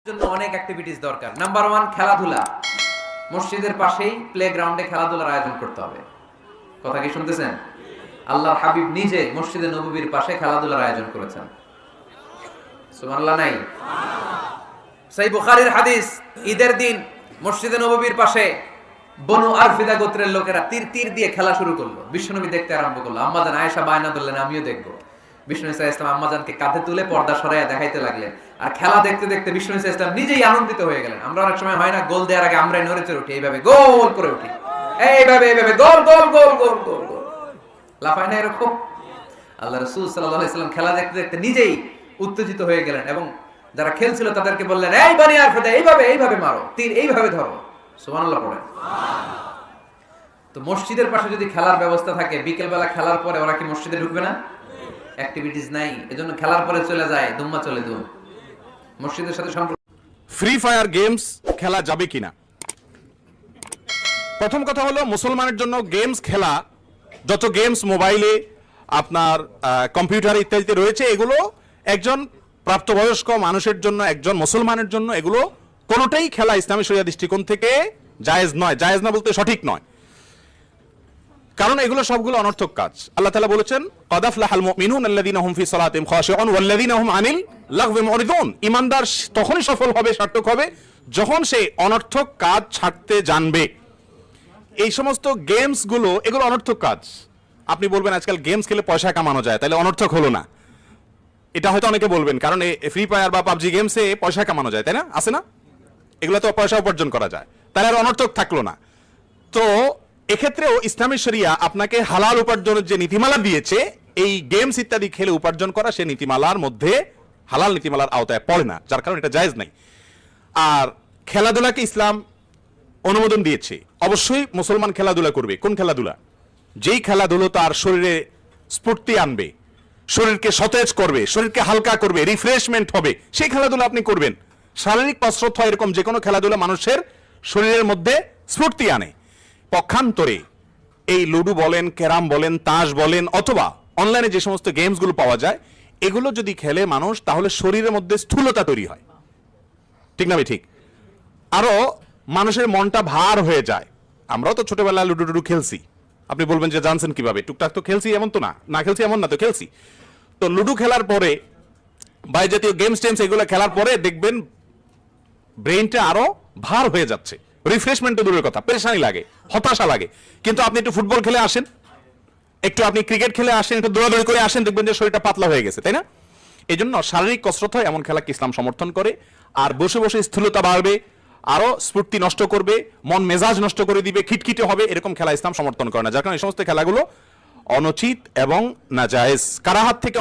জন্য অনেক অ্যাক্টিভিটিস দরকার। নাম্বার 1 খেলাধুলা। মসজিদের পাশেই প্লেগ্রাউন্ডে খেলাধুলার আয়োজন করতে হবে। কথা কি শুনতেছেন? আল্লাহর হাবিব নিজে মসজিদে নববীর পাশে খেলাধুলার আয়োজন করেছেন। সুবহানাল্লাহ নাই? সহিহ বুখারীর হাদিস, ঈদের দিন মসজিদে নববীর পাশে বনু আরফিদা গোত্রের লোকেরা তীর দিয়ে খেলা শুরু করলো। বিশ্বনবী দেখতে আরম্ভ করলো। আম্মাজান আয়েশা বায়না ধরলেন, আমিও দেখবো। বিষ্ণু ইসলাম আম্মাজানকে কাঁধে তুলে পর্দা সরাইয়া দেখাইতে লাগলেন। আর খেলা দেখতে দেখতে বিষ্ণু ইসলাম নিজেই আনন্দিত হয়ে গেলেন। আমরা অনেক সময় হয় না, গোল দেওয়ার আগে আমরাই নড়ে চড়ে উঠি, এইভাবে গোল করে উঠি, এইভাবে গোল গোল গোল গোল গোল গোল, লাফায় না এরকম? আল্লাহ রাসূল সাল্লাল্লাহু আলাইহি ওয়াসাল্লাম খেলা দেখতে দেখতে নিজেই উত্তেজিত হয়ে গেলেন এবং যারা খেলছিল তাদেরকে বললেন, এই বনি আরফিদা, এইভাবে মারো, তীর এইভাবে ধরো। সুবহানাল্লাহ পড়েন। তো মসজিদের পাশে যদি খেলার ব্যবস্থা থাকে, বিকেল বেলা খেলার পরে ওরা কি মসজিদে ঢুকবে না? অ্যাক্টিভিটিস নাই, এজন্য খেলার পরে চলে যায়, দুম্মা চলে দুম। মসজিদের সাথে সম্পর্ক। ফ্রি ফায়ার গেমস খেলা যাবে কিনা? প্রথম কথা হলো, মুসলমানের জন্য গেমস খেলা, যত গেমস মোবাইলে আপনার কম্পিউটার ইত্যাদিতে রয়েছে, এগুলো একজন প্রাপ্তবয়স্ক মানুষের জন্য, একজন মুসলমানের জন্য এগুলো কোনোটাই খেলা ইসলামী শরিয়া দৃষ্টিকোণ থেকে জায়েজ নয়। জায়েজ না বলতে সঠিক নয়, কারণ এগুলো সবগুলো অনর্থক কাজ। আল্লাহ তাআলা বলেছেন, ক্বাদ আফলাহাল মুমিনুন আল্লাযীনা হুম ফি সালাতিহিম খাশিউন ওয়াল্লাযীনা হুম আনিল লাগবি মুরিদুন। ঈমানদার তখনই সফল হবে, সার্থক হবে, যখন সে অনর্থক কাজ ছাড়তে জানবে। এই সমস্ত গেমস গুলো, এগুলো অনর্থক কাজ। আপনি বলবেন আজকাল গেমস খেলে পয়সা কামানো যায়, তাহলে অনর্থক হলো না? এটা হয়তো অনেকে বলবেন, কারণ ফ্রি ফায়ার বা পাবজি গেমসে পয়সা কামানো যায়, তাই না? আছে না? এগুলো তো পয়সা উপার্জন করা যায়, তাহলে আর অনর্থক থাকলো না। তো এক্ষেত্রেও ইসলামী শরিয়া আপনাকে হালাল উপার্জনের যে নীতিমালা দিয়েছে, এই গেমস ইত্যাদি খেলে উপার্জন করা সে নীতিমালার মধ্যে, হালাল নীতিমালার আওতায় পড়ে না, যার কারণে এটা জায়েজ নাই। আর খেলাধুলাকে ইসলাম অনুমোদন দিয়েছে, অবশ্যই মুসলমান খেলাধুলা করবে। কোন খেলাধুলা? যেই খেলাধুলো তার শরীরে স্ফূর্তি আনবে, শরীরকে সতেজ করবে, শরীরকে হালকা করবে, রিফ্রেশমেন্ট হবে, সেই খেলাধুলা আপনি করবেন। শারীরিক কসরত হয় এরকম যে কোনো খেলাধুলা মানুষের শরীরের মধ্যে স্ফূর্তি আনে। পক্ষান্তরে এই লুডু বলেন, ক্যারাম বলেন, তাস বলেন, অথবা অনলাইনে যে সমস্ত গেমসগুলো পাওয়া যায়, এগুলো যদি খেলে মানুষ, তাহলে শরীরের মধ্যে স্থূলতা তৈরি হয়। ঠিক না? ঠিক। আরো মানুষের মনটা ভার হয়ে যায়। আমরাও তো ছোটবেলায় লুডু টুডু খেলছি। আপনি বলবেন যে জানছেন কিভাবে? টুকটাক তো খেলছি, এমন তো না, না খেলছি এমন না, তো খেলছি। তো লুডু খেলার পরে বা এই জাতীয় গেমস টেমস এগুলো খেলার পরে দেখবেন ব্রেইনটা আরো ভার হয়ে যাচ্ছে। রিফ্রেশমেন্ট তো দূরের কথা, পেরেশানি লাগে, হতাশা লাগে। কিন্তু আপনি একটু ফুটবল খেলে আসেন, একটু আপনি ক্রিকেট খেলে আসেন, একটু দৌড়াদৌড়ি করে আসেন, দেখবেন যে শরীরটা পাতলা হয়ে গেছে, তাই না? এই জন্য শারীরিক কসরত হয় এমন খেলাকে ইসলাম সমর্থন করে। আর বসে বসে স্থূলতা বাড়বে, আরো স্ফূর্তি নষ্ট করবে, মন মেজাজ নষ্ট করে দিবে, খিটখিটে হবে, এরকম খেলা ইসলাম সমর্থন করে না। যার কারণে এই সমস্ত খেলাগুলো অনুচিত এবং নাজায়েজ, কারাহাত থেকে